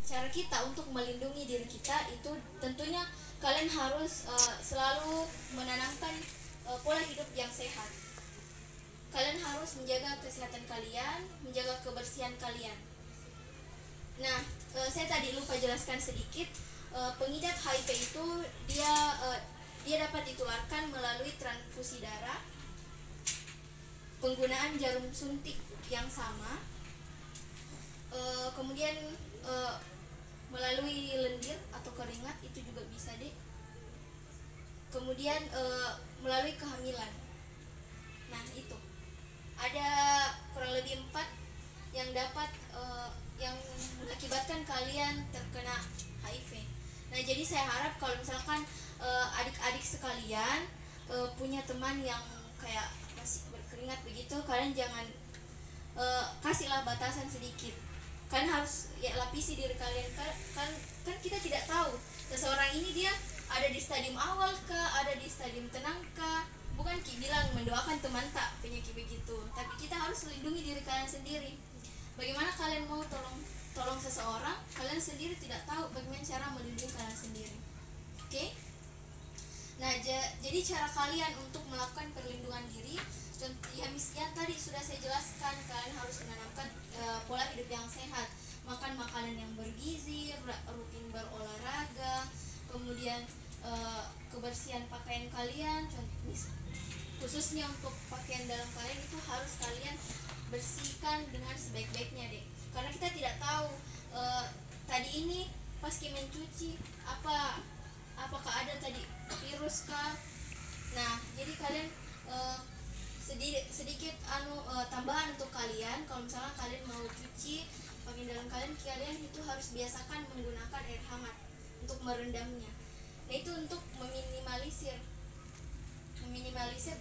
cara kita untuk melindungi diri kita itu tentunya kalian harus selalu menanamkan pola hidup yang sehat. Kalian harus menjaga kesehatan kalian, menjaga kebersihan kalian. Nah, saya tadi lupa jelaskan sedikit, pengidap HIV itu dia dapat ditularkan melalui transfusi darah, penggunaan jarum suntik yang sama, kemudian melalui lendir atau keringat itu juga bisa deh. Kemudian melalui kehamilan. Nah itu ada kurang lebih 4 yang dapat yang mengakibatkan kalian terkena HIV. Nah jadi saya harap kalau misalkan adik-adik sekalian punya teman yang kayak masih berkeringat begitu, kalian jangan kasihlah batasan sedikit. Kalian harus lapisi diri kalian, kan kita tidak tahu seseorang ini dia ada di stadium awal kah, ada di stadium tenang kah. Bukan bilang mendoakan teman tak penyakit begitu, tapi kita harus melindungi diri kalian sendiri. Bagaimana kalian mau tolong seseorang, kalian sendiri tidak tahu bagaimana cara melindungi kalian sendiri. Oke? Nah, jadi cara kalian untuk melakukan perlindungan diri, yang tadi sudah saya jelaskan, kalian harus menanamkan pola hidup yang sehat, makan makanan yang bergizi, rutin berolahraga, kemudian kebersihan pakaian kalian, khususnya untuk pakaian dalam kalian itu harus kalian bersihkan dengan sebaik-baiknya deh, karena kita tidak tahu tadi ini pas kita mencuci apakah ada tadi virus kah. Nah jadi kalian sedikit tambahan untuk kalian, kalau misalnya kalian mau cuci pakaian dalam kalian itu harus biasakan menggunakan air hangat untuk merendamnya. Nah itu untuk meminimalisir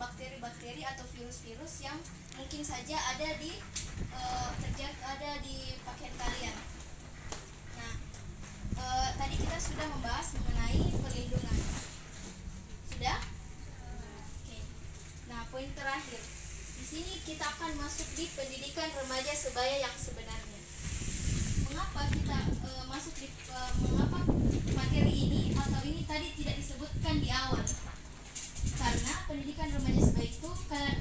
bakteri-bakteri atau virus-virus yang mungkin saja ada di pakaian kalian. Nah tadi kita sudah membahas mengenai perlindungan, sudah? Oke. Nah poin terakhir di sini kita akan masuk di pendidikan remaja sebaya yang sebenarnya. Mengapa kita mengapa materi ini atau ini tadi tidak disebutkan di awal? Karena pendidikan remaja sebaya itu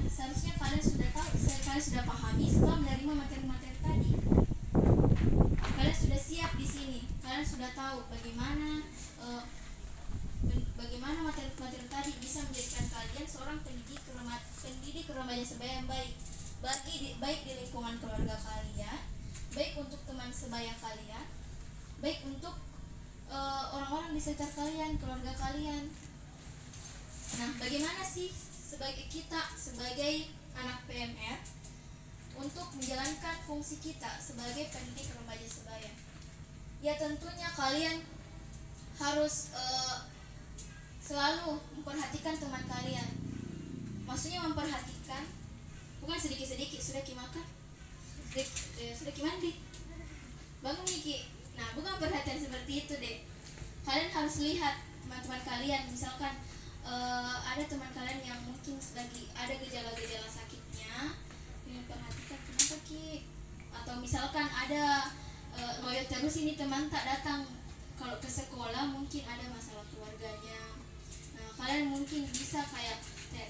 seharusnya kalian sudah tahu, kalian sudah pahami setelah menerima materi-materi tadi. Kalian sudah siap di sini, kalian sudah tahu bagaimana materi-materi tadi bisa menjadikan kalian seorang pendidik remaja sebaya yang baik, baik di lingkungan keluarga kalian, baik untuk teman sebaya kalian, baik untuk orang-orang di sekitar kalian, keluarga kalian. Nah, bagaimana sih kita sebagai anak PMR untuk menjalankan fungsi kita sebagai pendidik remaja sebaya? Ya tentunya kalian harus selalu memperhatikan teman kalian. Maksudnya memperhatikan bukan sedikit-sedikit, sudah makan, sudah mandi, bangun Niki. Nah bukan perhatian seperti itu deh. Kalian harus lihat teman-teman kalian, misalkan ada teman kalian yang mungkin lagi ada gejala-gejala sakitnya, perhatikan kenapa Ki, atau misalkan ada loyo terus ini teman tak datang kalau ke sekolah, mungkin ada masalah keluarganya. Nah kalian mungkin bisa kayak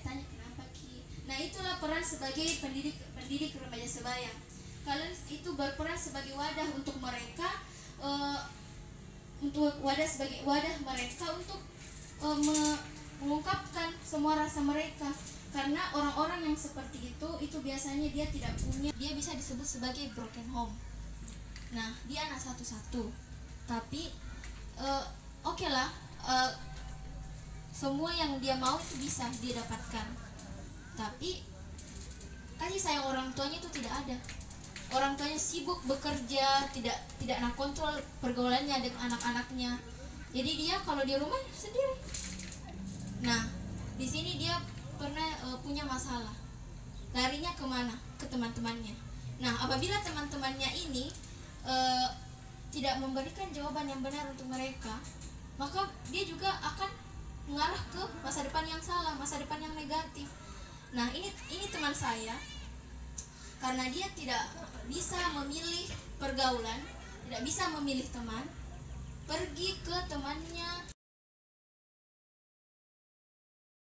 tanya kenapa Ki. Nah itulah peran sebagai pendidik remaja sebaya. Kalian itu berperan sebagai wadah untuk mereka, sebagai wadah mereka untuk mengungkapkan semua rasa mereka. Karena orang-orang yang seperti itu biasanya dia tidak punya, dia bisa disebut sebagai broken home. Nah dia anak satu-satu, tapi oke lah, semua yang dia mau itu bisa dia dapatkan, tapi kasih sayang orang tuanya itu tidak ada. Orang tuanya sibuk bekerja, tidak nak kontrol pergaulannya dengan anak-anaknya. Jadi dia kalau di rumah sendiri. Nah, di sini dia pernah punya masalah. Larinya kemana? Ke teman-temannya. Nah, apabila teman-temannya ini tidak memberikan jawaban yang benar untuk mereka, maka dia juga akan mengarah ke masa depan yang salah, masa depan yang negatif. Nah, ini teman saya, karena dia tidak bisa memilih pergaulan, tidak bisa memilih teman, pergi ke temannya